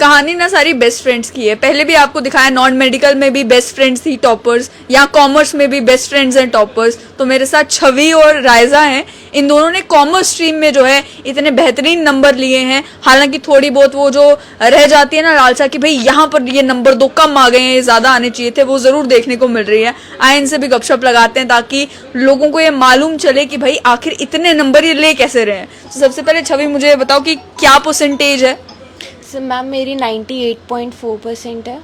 कहानी ना सारी बेस्ट फ्रेंड्स की है। पहले भी आपको दिखाया, नॉन मेडिकल में भी बेस्ट फ्रेंड्स थी टॉपर्स, यहाँ कॉमर्स में भी बेस्ट फ्रेंड्स हैं टॉपर्स। तो मेरे साथ छवि और रायजा हैं। इन दोनों ने कॉमर्स स्ट्रीम में जो है इतने बेहतरीन नंबर लिए हैं। हालांकि थोड़ी बहुत वो जो रह जाती है ना लालसा कि भाई यहाँ पर ये नंबर 2 कम आ गए हैं, ये ज्यादा आने चाहिए थे, वो जरूर देखने को मिल रही है। आए इनसे भी गपशप लगाते हैं ताकि लोगों को ये मालूम चले कि भाई आखिर इतने नंबर ये ले कैसे रहे हैं। तो सबसे पहले छवि मुझे बताओ कि क्या परसेंटेज है? मैम मेरी 98.4% है।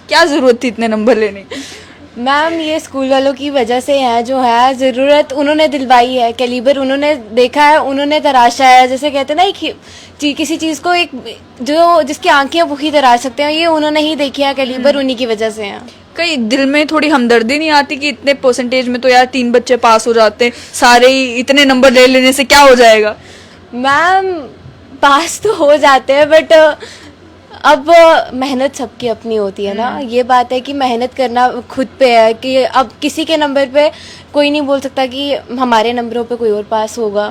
क्या जरूरत थी इतने नंबर लेने की? मैम ये स्कूल वालों की वजह से है, जो है ज़रूरत उन्होंने दिलवाई है, कैलिबर उन्होंने देखा है, उन्होंने तराशा है। जैसे कहते हैं ना, किसी चीज़ को एक जो जिसकी आंखें वही तराश सकते हैं, ये उन्होंने ही देखी है, कैलिबर उन्हीं की वजह से है। कहीं दिल में थोड़ी हमदर्दी नहीं आती कि इतने परसेंटेज में तो यार 3 बच्चे पास हो जाते हैं, सारे ही इतने नंबर ले लेने से क्या हो जाएगा? मैम पास तो हो जाते हैं, बट अब मेहनत सबकी अपनी होती है ना। ये बात है कि मेहनत करना खुद पे है कि अब किसी के नंबर पे कोई नहीं बोल सकता कि हमारे नंबरों पे कोई और पास होगा।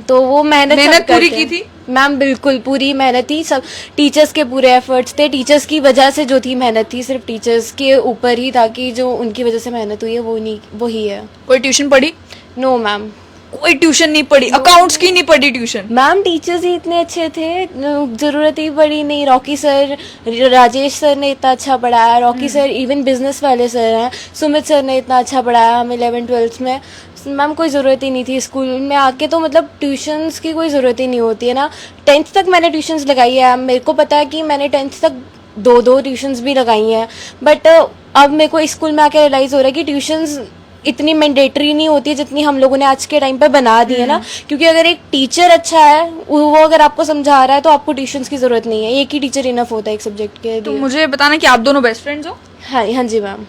तो वो मेहनत पूरी की थी मैम, बिल्कुल पूरी मेहनत थी। सब टीचर्स के पूरे एफर्ट्स थे, टीचर्स की वजह से जो थी मेहनत थी, सिर्फ टीचर्स के ऊपर ही था कि जो उनकी वजह से मेहनत हुई है वो नहीं, वही है। कोई ट्यूशन पढ़ी? नो मैम, कोई ट्यूशन नहीं पढ़ी। अकाउंट्स की नहीं पढ़ी ट्यूशन? मैम टीचर्स ही इतने अच्छे थे, जरूरत ही पड़ी नहीं। रॉकी सर, राजेश सर ने इतना अच्छा पढ़ाया, रॉकी सर इवन बिजनेस वाले सर हैं, सुमित सर ने इतना अच्छा पढ़ाया हमें 11th-12th में। मैम कोई ज़रूरत ही नहीं थी स्कूल में आके, तो मतलब ट्यूशन्स की कोई ज़रूरत ही नहीं होती है ना। 10th तक मैंने ट्यूशन्स लगाई है, मेरे को पता है कि मैंने 10th तक 2 ट्यूशन्स भी लगाई हैं। बट अब मेरे को स्कूल में आके रियलाइज़ हो रहा है कि ट्यूशन्स इतनी मैंडेटरी नहीं होती है जितनी हम लोगों ने आज के टाइम पर बना दी है ना। क्योंकि अगर एक टीचर अच्छा है, वो अगर आपको समझा रहा है, तो आपको ट्यूशन्स की जरूरत नहीं है, एक ही टीचर इनफ होता है एक सब्जेक्ट के लिए। तो मुझे बताना कि आप दोनों बेस्ट फ्रेंड्स हो? हाँ हाँ जी मैम।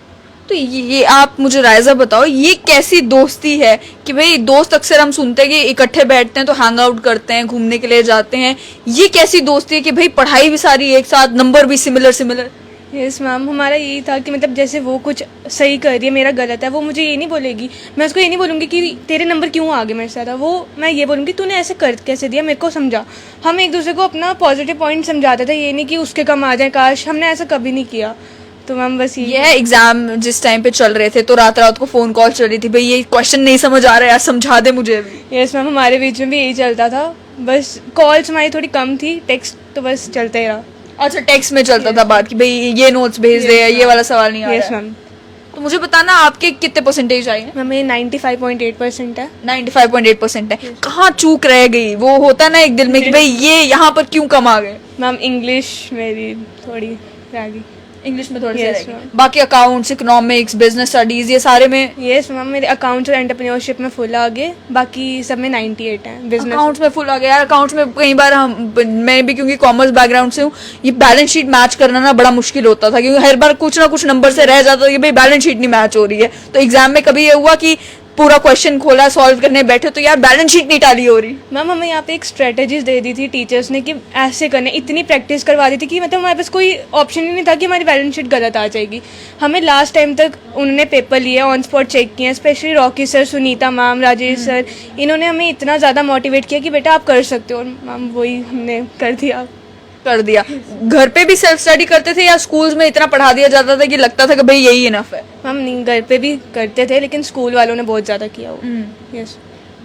तो ये आप मुझे रायजा बताओ, ये कैसी दोस्ती है कि भाई दोस्त अक्सर हम सुनते हैं कि इकट्ठे बैठते हैं तो हैंग आउट करते हैं, घूमने के लिए जाते हैं। ये कैसी दोस्ती है कि भाई पढ़ाई भी सारी एक साथ, नंबर भी सिमिलर? यस मैम, हमारा यही था कि मतलब जैसे वो कुछ सही कर रही है, मेरा गलत है, वो मुझे ये नहीं बोलेगी, मैं उसको ये नहीं बोलूँगी कि तेरे नंबर क्यों आ गए मेरे साथ, वो मैं ये बोलूँगी तूने ऐसे कर कैसे दिया, मेरे को समझा। हम एक दूसरे को अपना पॉजिटिव पॉइंट समझाते थे, ये नहीं कि उसके कम आ जाए, काश। हमने ऐसा कभी नहीं किया। तो मैम बस ये एग्जाम जिस टाइम पे चल रहे थे तो रात रात को फोन कॉल चल रही थी, भाई ये क्वेश्चन नहीं समझ आ रहा है यार, समझा दे मुझे भी। यस मैम, हमारे बीच में भी यही चलता था। बस कॉल्स हमारी थोड़ी कम थी, टेक्स्ट तो बस चलते ही रहा। अच्छा, टेक्स्ट में चलता था बात कि भाई ये नोट्स भेज दे, ये वाला सवाल नहीं आ रहा है। Yes ma'am. तो मुझे बताना आपके कितने परसेंटेज आए हैं? मैम मेरी 95.8% है। 95.8% है। कहाँ चूक रह गई? वो होता ना एक दिल में कि भाई ये यहाँ पर क्यों कम आ गए? मैम इंग्लिश मेरी थोड़ी रह गई। इंग्लिश में थोड़ी Yes, सी ma'am. बाकी अकाउंट्स, इकोनॉमिक्स, बिजनेस स्टडीज, ये सारे में? यस मैम, मेरे अकाउंट्स और एंटरप्रेन्योरशिप में फुल आ गए, बाकी सब में 98 है। बिजनेस अकाउंट्स में फुल आ गया यार। अकाउंट्स में कई बार मैं भी क्योंकि कॉमर्स बैकग्राउंड से हूँ, ये बैलेंस शीट मैच करना ना बड़ा मुश्किल होता था, क्योंकि हर बार कुछ ना कुछ नंबर से रह जाता था कि भाई बैलेंस शीट नहीं मैच हो रही है। तो एग्जाम में कभी ये हुआ कि पूरा क्वेश्चन खोला, सॉल्व करने बैठे तो यार बैलेंस शीट नहीं टाली हो रही? मैम हमें यहाँ पे एक स्ट्रेटेजीज दे दी थी टीचर्स ने कि ऐसे करने, इतनी प्रैक्टिस करवा दी थी कि मतलब हमारे पास कोई ऑप्शन ही नहीं था कि हमारी बैलेंस शीट गलत आ जाएगी। हमें लास्ट टाइम तक उन्होंने पेपर लिए, ऑन स्पॉट चेक किए, specially Rocky sir, Sunita ma'am, Rajesh sir, इन्होंने हमें इतना ज़्यादा मोटिवेट किया कि बेटा आप कर सकते हो। और मैम वही हमने कर दिया। घर पे भी सेल्फ स्टडी करते थे या स्कूल्स में इतना पढ़ा दिया जाता था कि लगता था कि भाई यही इनफ है? मैम नहीं, घर पे भी करते थे, लेकिन स्कूल वालों ने बहुत ज़्यादा किया वो। यस।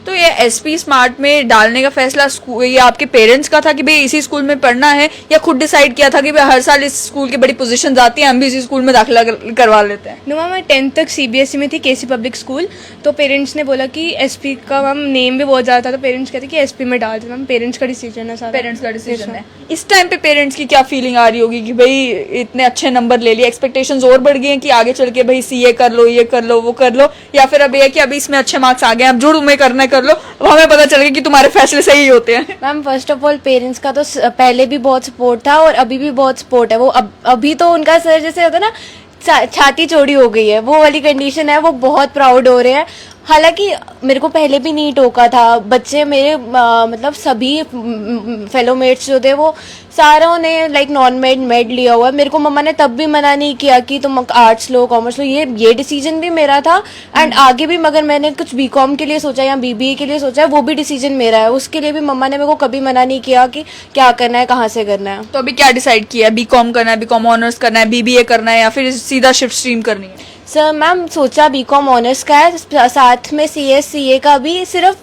तो ये एसपी स्मार्ट में डालने का फैसला ये आपके पेरेंट्स का था कि भाई इसी स्कूल में पढ़ना है, या खुद डिसाइड किया था कि भाई हर साल इस स्कूल की बड़ी पोजीशन आती है, हम भी इसी स्कूल में दाखिला करवा लेते हैं? नो मैम, मैं 10th तक सीबीएसई में थी, केसी पब्लिक स्कूल। तो पेरेंट्स ने बोला कि एसपी का मैम नेम भी बहुत ज़्यादा था, तो पेरेंट्स कहते कि एसपी में डाल दे। मैम पेरेंट्स का डिसीजन है सारा। पेरेंट्स का डिसीजन है। इस टाइम पे पेरेंट्स की क्या फीलिंग आ रही होगी कि भाई इतने अच्छे नंबर ले लिए, एक्सपेक्टेशंस और बढ़ गई हैं कि आगे चल के भाई सीए कर लो, ये कर लो, वो कर लो, या फिर अब ये है कि अभी इसमें अच्छे मार्क्स आ गए, अब जो तुम्हें करना है कर लो, अब हमें पता चल गया कि तुम्हारे फैसले सही होते हैं? Ma'am first of all parents का तो पहले भी बहुत सपोर्ट था और अभी भी बहुत सपोर्ट है। वो अभी तो उनका सर जैसे होता है ना, छाती चौड़ी हो गई है, वो वाली कंडीशन है, वो बहुत प्राउड हो रहे हैं। हालांकि मेरे को पहले भी नहीं टोका था, बच्चे मेरे मतलब सभी फेलो मेट्स जो थे वो सारों ने लाइक नॉन मेड मेड लिया हुआ है। मेरे को मम्मा ने तब भी मना नहीं किया कि तुम आर्ट्स लो कॉमर्स लो, ये डिसीजन भी मेरा था। एंड आगे भी मगर मैंने कुछ बीकॉम के लिए सोचा या बीबीए के लिए सोचा है, वो भी डिसीजन मेरा है। उसके लिए भी मम्मा ने मेरे को कभी मना नहीं किया कि क्या करना है, कहाँ से करना है। तो अभी क्या डिसाइड किया है? बीकॉम करना है, बीकॉम ऑनर्स करना है, बीबीए करना है, या फिर सीधा शिफ्ट स्ट्रीम करनी है? सर मैम सोचा बीकॉम ऑनर्स का है, साथ में सीए का भी सिर्फ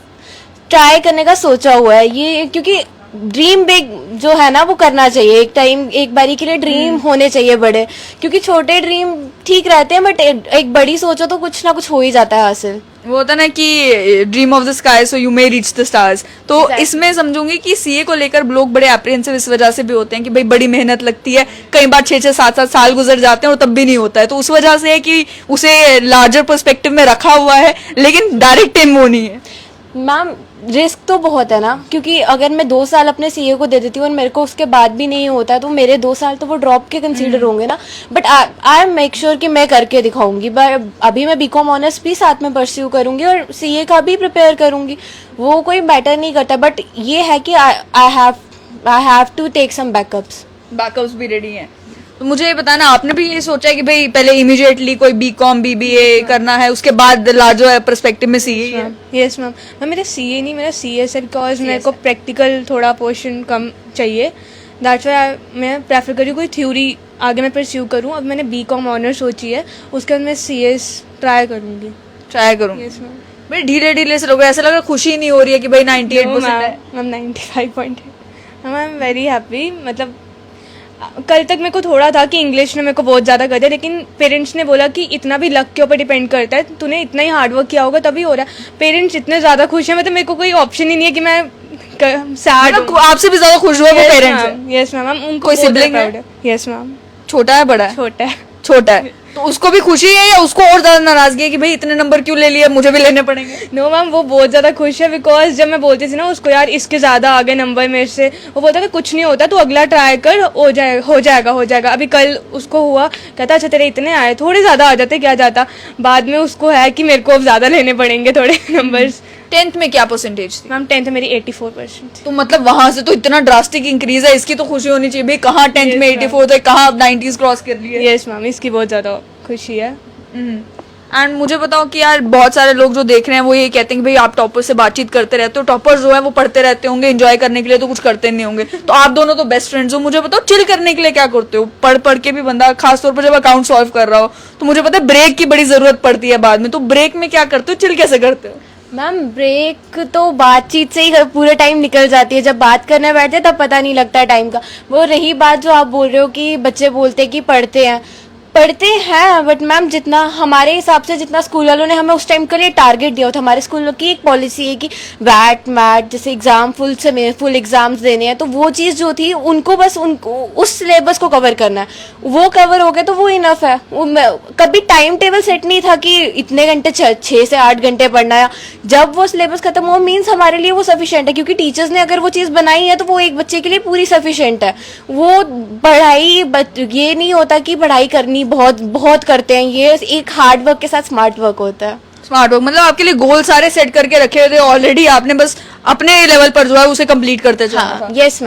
ट्राई करने का सोचा हुआ है। ये क्योंकि ड्रीम बिग जो है ना वो करना चाहिए, एक टाइम एक बारी के लिए ड्रीम होने चाहिए बड़े, क्योंकि छोटे ड्रीम ठीक रहते हैं बट एक बड़ी सोचो तो कुछ ना कुछ हो ही जाता है हासिल। वो होता ना कि dream of the sky so you may reach the stars. तो Exactly. इसमें समझूंगी कि सीए को लेकर लोग बड़े एप्रीहेंसिव इस वजह से भी होते हैं कि भाई बड़ी मेहनत लगती है, कई बार 6-6 7-7 साल गुजर जाते हैं और तब भी नहीं होता है। तो उस वजह से है कि उसे लार्जर पर्सपेक्टिव में रखा हुआ है लेकिन डायरेक्ट एम वो नहीं है। मैम रिस्क तो बहुत है ना, क्योंकि अगर मैं 2 साल अपने सीए को दे देती हूँ और मेरे को उसके बाद भी नहीं होता है तो मेरे 2 साल तो वो ड्रॉप के कंसीडर होंगे ना। बट आई मेक श्योर कि मैं करके दिखाऊंगी। अभी मैं बीकॉम ऑनर्स भी साथ में परस्यू करूंगी और सीए का भी प्रिपेयर करूंगी, वो कोई मैटर नहीं करता। बट ये है कि I have to take some backups. Backups भी रेडी हैं। तो मुझे ये बताना, आपने भी ये सोचा है कि भाई पहले इमीडिएटली कोई बीकॉम बीबीए करना है, उसके बाद लार्जर पर्सपेक्टिव में सीए? Yes ma'am. मैम मेरा सीए नहीं, मेरा सीएस है, बिकॉज मेरे को प्रैक्टिकल थोड़ा पोर्शन कम चाहिए। दैट्स व्हाई मैं प्रेफर करी कोई थ्योरी आगे मैं परस्यू करूँ। अब मैंने बीकॉम ऑनर सोची है, उसके बाद मैं सीएस ट्राई करूँगी। ट्राई करूँ? Yes ma'am. भाई ढीले ढीले से लोग, ऐसा लग रहा खुशी नहीं हो रही है कि भाई 98% है। Ma'am 95.8। Ma'am I am very happy. मतलब कल तक मेरे को थोड़ा था कि इंग्लिश ने मेरे को बहुत ज़्यादा कर दिया, लेकिन पेरेंट्स ने बोला कि इतना भी लक के ऊपर डिपेंड करता है, तूने इतना ही हार्डवर्क किया होगा तभी हो रहा है। पेरेंट्स इतने ज़्यादा खुश हैं, मतलब मेरे को कोई ऑप्शन ही नहीं है कि मैं सैड मतलब आपसे भी ज्यादा खुश हुआ वो पेरेंट्स है? Yes ma'am. उनको कोई सिबलिंग है? Yes ma'am. छोटा है बड़ा है? छोटा है। छोटा है। तो उसको भी खुशी है या उसको और ज्यादा नाराजगी है कि भाई इतने नंबर क्यों ले लिए, मुझे भी लेने पड़ेंगे? नो मैम, वो बहुत ज़्यादा खुश है, बिकॉज जब मैं बोलती थी ना उसको यार इसके ज़्यादा आगे नंबर मेरे से, वो बोलता था कुछ नहीं होता, तू अगला ट्राई कर, हो जाएगा। अभी कल उसको हुआ, कहता अच्छा तेरे इतने आए, थोड़े ज़्यादा आ जाते क्या जाता। बाद में उसको है कि मेरे को अब ज़्यादा लेने पड़ेंगे थोड़े नंबर्स। 10th में क्या परसेंटेज थी? मैम 10th मेरी 84% थी। तो मतलब वहां से तो इतना ड्रास्टिक इंक्रीज है, इसकी तो खुशी होनी चाहिए भाई। कहाँ 10th में 84 थे, कहाँ अब 90s क्रॉस कर लिए। यस मैम, इसकी बहुत ज़्यादा खुशी है। एंड मुझे बताओ कि यार बहुत सारे लोग जो देख रहे हैं वो ये कहते हैं कि भाई आप टॉपर से बातचीत करते रहते हो, टॉपर्स जो है वो पढ़ते रहते होंगे, एंजॉय करने के लिए तो कुछ करते नहीं होंगे। तो आप दोनों तो बेस्ट फ्रेंड्स हो, मुझे बताओ चिल करने के लिए क्या करते हो? पढ़ पढ़ के भी बंदा, खासतौर पर जब अकाउंट सॉल्व कर रहा हो तो मुझे पता है ब्रेक की बड़ी जरूरत पड़ती है बाद में। तो ब्रेक में क्या करते हो, चिल कैसे करते हो? मैम ब्रेक तो बातचीत से ही पूरे टाइम निकल जाती है, जब बात करने बैठते तब पता नहीं लगता है टाइम का। वो रही बात जो आप बोल रहे हो कि बच्चे बोलते हैं कि पढ़ते हैं बट मैम जितना हमारे हिसाब से, जितना स्कूल वालों ने हमें उस टाइम के लिए टारगेट दिया था, हमारे स्कूल की एक पॉलिसी है कि वैट मैट जैसे एग्जाम फुल एग्जाम्स देने हैं, तो वो चीज़ जो थी उनको बस उनको उस सिलेबस को कवर करना है, वो कवर हो गया तो वो इनफ है। कभी टाइम टेबल सेट नहीं था कि इतने घंटे 6 से 8 घंटे पढ़ना है। जब वो सिलेबस खत्म हो मीन्स हमारे लिए वो सफिशिएंट है, क्योंकि टीचर्स ने अगर वो चीज़ बनाई है तो वो एक बच्चे के लिए पूरी सफिशिएंट है। वो पढ़ाई ये नहीं होता कि पढ़ाई करनी बहुत बहुत करते हैं, ये एक हार्ड वर्क के साथ स्मार्ट वर्क होता है। स्मार्ट वर्क मतलब आपके लिए गोल सारे सेट करके रखे हुए थे ऑलरेडी, आपने बस अपने लेवल पर जो है उसे कंप्लीट करते चलना था। यस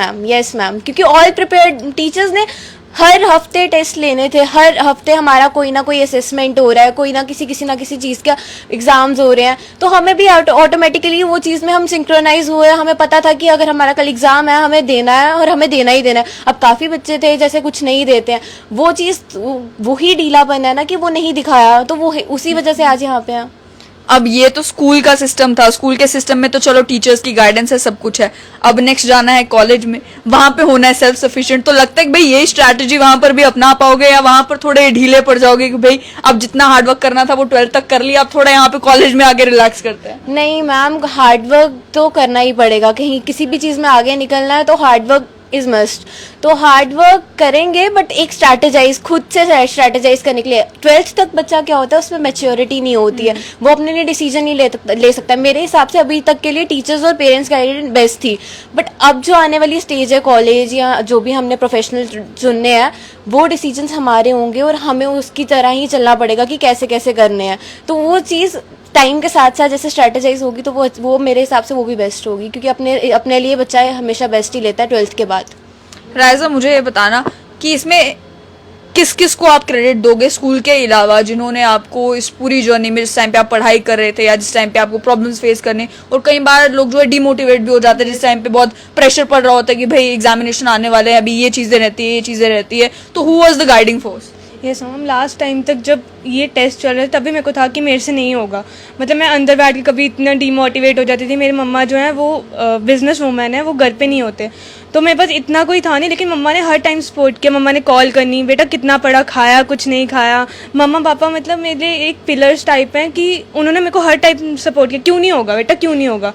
मैम, क्योंकि ऑल प्रिपेयर्ड टीचर्स ने हर हफ्ते टेस्ट लेने थे, हर हफ्ते हमारा कोई ना कोई असेसमेंट हो रहा है, कोई ना किसी चीज़ का एग्जाम्स हो रहे हैं, तो हमें भी ऑटोमेटिकली वो चीज़ में हम सिंक्रोनाइज हुए। हमें पता था कि अगर हमारा कल एग्जाम है हमें देना है और हमें देना ही देना है। अब काफ़ी बच्चे थे जैसे कुछ नहीं देते हैं, वो चीज़ वही ढीलापन है ना कि वो नहीं दिखाया, तो वो उसी वजह से आज यहाँ पे हैं। अब ये तो स्कूल का सिस्टम था, स्कूल के सिस्टम में तो चलो टीचर्स की गाइडेंस है, सब कुछ है। अब नेक्स्ट जाना है कॉलेज में, वहां पे होना है सेल्फ सफिशिएंट। तो लगता है कि भाई ये स्ट्रैटेजी वहां पर भी अपना पाओगे या वहां पर थोड़े ढीले पड़ जाओगे कि भाई अब जितना हार्डवर्क करना था वो 12th तक कर लिया, अब थोड़ा यहाँ पे कॉलेज में आगे रिलैक्स करते हैं? नहीं मैम, हार्डवर्क तो करना ही पड़ेगा, कहीं किसी भी चीज़ में आगे निकलना है तो हार्डवर्क इज मस्ट। तो हार्ड वर्क करेंगे बट एक स्ट्रैटेजाइज, खुद से स्ट्रैटेजाइज करने के लिए। 12th तक बच्चा क्या होता है उसमें मैच्योरिटी नहीं होती है, वो अपने लिए डिसीजन नहीं ले सकता। मेरे हिसाब से अभी तक के लिए टीचर्स और पेरेंट्स गाइडेंस बेस्ट थी, बट अब जो आने वाली स्टेज है कॉलेज या जो भी हमने प्रोफेशनल चुनने हैं वो डिसीजंस हमारे होंगे और हमें उसकी तरह ही चलना पड़ेगा कि कैसे कैसे करने हैं। तो वो चीज़ टाइम के साथ साथ जैसे स्ट्रेटेजाइज होगी तो वो मेरे हिसाब से वो भी बेस्ट होगी, क्योंकि अपने लिए बच्चा हमेशा बेस्ट ही लेता है 12th के बाद। राइजा, मुझे ये बताना कि इसमें किस किस को आप क्रेडिट दोगे स्कूल के अलावा, जिन्होंने आपको इस पूरी जर्नी में, जिस टाइम पे आप पढ़ाई कर रहे थे या जिस टाइम पे आपको प्रॉब्लम्स फेस करने, और कई बार लोग जो है डिमोटिवेट भी हो जाते हैं जिस टाइम पे बहुत प्रेशर पड़ रहा होता है कि भाई एग्जामिनेशन आने वाले हैं, अभी ये चीजें रहती है, तो who was the guiding force? Yes ma'am, last time तक जब ये टेस्ट चल रहे थे तभी मेरे को था कि मेरे से नहीं होगा। मतलब मैं अंदर बैठ के कभी इतना डीमोटिवेट हो जाती थी। मेरी मम्मा जो है वो बिजनेस वूमन है, वो घर पे नहीं होते, तो मेरे पास इतना कोई था नहीं, लेकिन मम्मा ने हर टाइम सपोर्ट किया। मम्मा ने कॉल करनी, बेटा कितना पढ़ा, खाया कुछ नहीं खाया। मम्मा पापा मतलब मेरे एक पिलर्स टाइप हैं कि उन्होंने मेरे को हर टाइम सपोर्ट किया। क्यों नहीं होगा बेटा, क्यों नहीं होगा,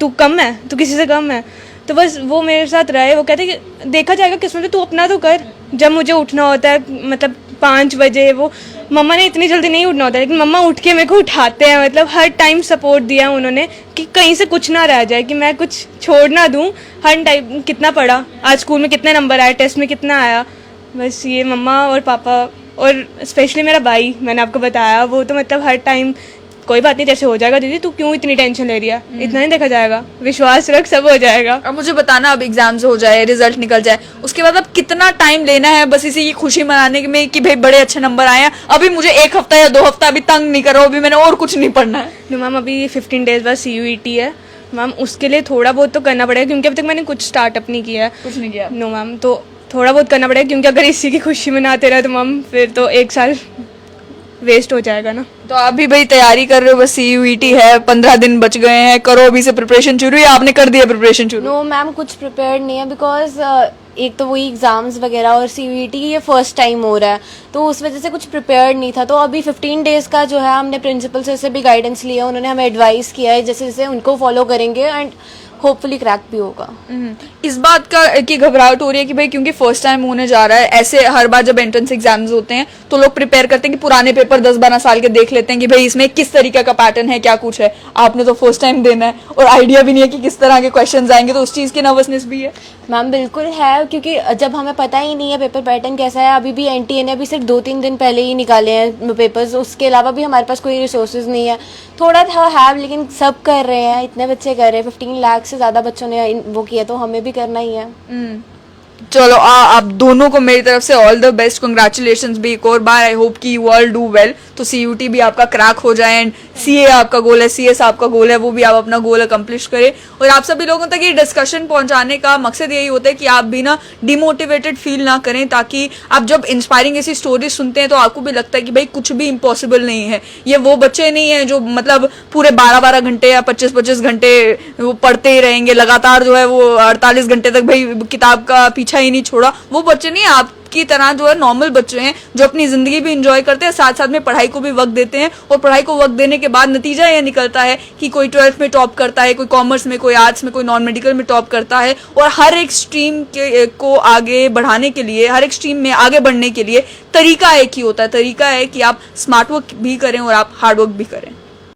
तू कम है, तू किसी से कम है। तो बस वो मेरे साथ रहे। वो कहते कि देखा जाएगा किस्मत, तू अपना तो कर। जब मुझे उठना होता है मतलब 5 बजे, वो मम्मा ने इतनी जल्दी नहीं उठना होता, लेकिन मम्मा उठ के मेरे को उठाते हैं। मतलब हर टाइम सपोर्ट दिया उन्होंने कि कहीं से कुछ ना रह जाए, कि मैं कुछ छोड़ ना दूं। हर टाइम कितना पढ़ा, आज स्कूल में कितने नंबर आए, टेस्ट में कितना आया, बस ये मम्मा और पापा, और स्पेशली मेरा भाई, मैंने आपको बताया, वो तो मतलब हर टाइम कोई बात नहीं, जैसे हो जाएगा दीदी, तू क्यों इतनी टेंशन ले रही है, इतना नहीं देखा जाएगा, विश्वास रख, सब हो जाएगा। अब मुझे बताना, अब एग्जाम्स हो जाए, रिजल्ट निकल जाए, उसके बाद अब कितना टाइम लेना है बस इसी की खुशी मनाने में कि भाई बड़े अच्छे नंबर आए हैं, अभी मुझे 1 हफ्ता या 2 हफ्ता अभी तंग नहीं करो, अभी मैंने और कुछ नहीं पढ़ना है? नो मैम, अभी 15 डेज बाद CUET है मैम, उसके लिए थोड़ा बहुत तो करना पड़ेगा, क्योंकि अभी तक मैंने कुछ स्टार्टअप नहीं किया है। कुछ नहीं किया? नो मैम, तो थोड़ा बहुत करना पड़ेगा, क्योंकि अगर इसी की खुशी मनाते रहे तो मैम फिर तो 1 साल वेस्ट हो जाएगा ना। तो आप भी भाई तैयारी कर रहे हो, बस CUET है, 15 दिन बच गए हैं, करो अभी से प्रिपरेशन शुरू, या आपने कर दिया प्रिपरेशन शुरू? नो मैम, कुछ प्रिपेयर्ड नहीं है, बिकॉज एक तो वही एग्जाम्स वगैरह और CUET ये फर्स्ट टाइम हो रहा है, तो उस वजह से कुछ प्रिपेयर्ड नहीं था। तो अभी 15 डेज का जो है हमने प्रिंसिपल से भी गाइडेंस लिया, उन्होंने हमें एडवाइस किया है, जैसे जैसे उनको फॉलो करेंगे एंड होपफुली क्रैक भी होगा। इस बात का की घबराहट हो रही है कि भाई क्योंकि फर्स्ट टाइम होने जा रहा है, ऐसे हर बार जब एंट्रेंस एग्जाम्स होते हैं तो लोग प्रिपेयर करते हैं कि पुराने पेपर 10-12 साल के देख लेते हैं कि भाई इसमें किस तरीके का पैटर्न है, क्या कुछ है। आपने तो फर्स्ट टाइम देना है और आइडिया भी नहीं है कि किस तरह के क्वेश्चंस आएंगे, तो उस चीज की नर्वसनेस भी है? मैम बिल्कुल है, क्योंकि जब हमें पता ही नहीं है पेपर पैटर्न कैसा है। अभी भी NTA ने अभी सिर्फ 2-3 दिन पहले ही निकाले हैं पेपर्स, उसके अलावा भी हमारे पास कोई रिसोर्सेज नहीं है। थोड़ा था है, लेकिन सब कर रहे हैं, इतने बच्चे कर रहे हैं, 15 लाख से ज़्यादा बच्चों ने वो किया, तो हमें भी करना ही है। चलो आप दोनों को मेरी तरफ से ऑल द बेस्ट, कंग्रेचुलेशंस भी एक और बार। आई होप कि यू ऑल डू वेल, तो CUET भी आपका क्रैक हो जाए एंड CA आपका गोल है, CS आपका गोल है, वो भी आप अपना गोल अकम्प्लिश करें। और आप सभी लोगों तक ये डिस्कशन पहुंचाने का मकसद यही होता है कि आप भी ना डिमोटिवेटेड फील ना करें, ताकि आप जब इंस्पायरिंग ऐसी स्टोरीज सुनते हैं तो आपको भी लगता है कि भाई कुछ भी इम्पॉसिबल नहीं है। ये वो बच्चे नहीं है जो मतलब पूरे 12-12 घंटे या 25-25 घंटे वो पढ़ते ही रहेंगे लगातार, जो है वो 48 घंटे तक भाई किताब का पीछा ही नहीं छोड़ा। वो बच्चे नहीं, आपकी तरह जो है नॉर्मल बच्चे हैं जो अपनी जिंदगी भी इंजॉय करते हैं, साथ साथ में पढ़ाई को भी वक्त देते हैं, और पढ़ाई को वक्त देने के बाद नतीजा यह निकलता है कि कोई 12th में टॉप करता है, कोई कॉमर्स में, कोई आर्ट्स में, कोई नॉन मेडिकल में टॉप करता है। और हर एक स्ट्रीम को आगे बढ़ाने के लिए, हर एक स्ट्रीम में आगे बढ़ने के लिए तरीका एक ही होता है, तरीका है कि आप स्मार्ट वर्क भी करें और आप हार्ड वर्क भी करें।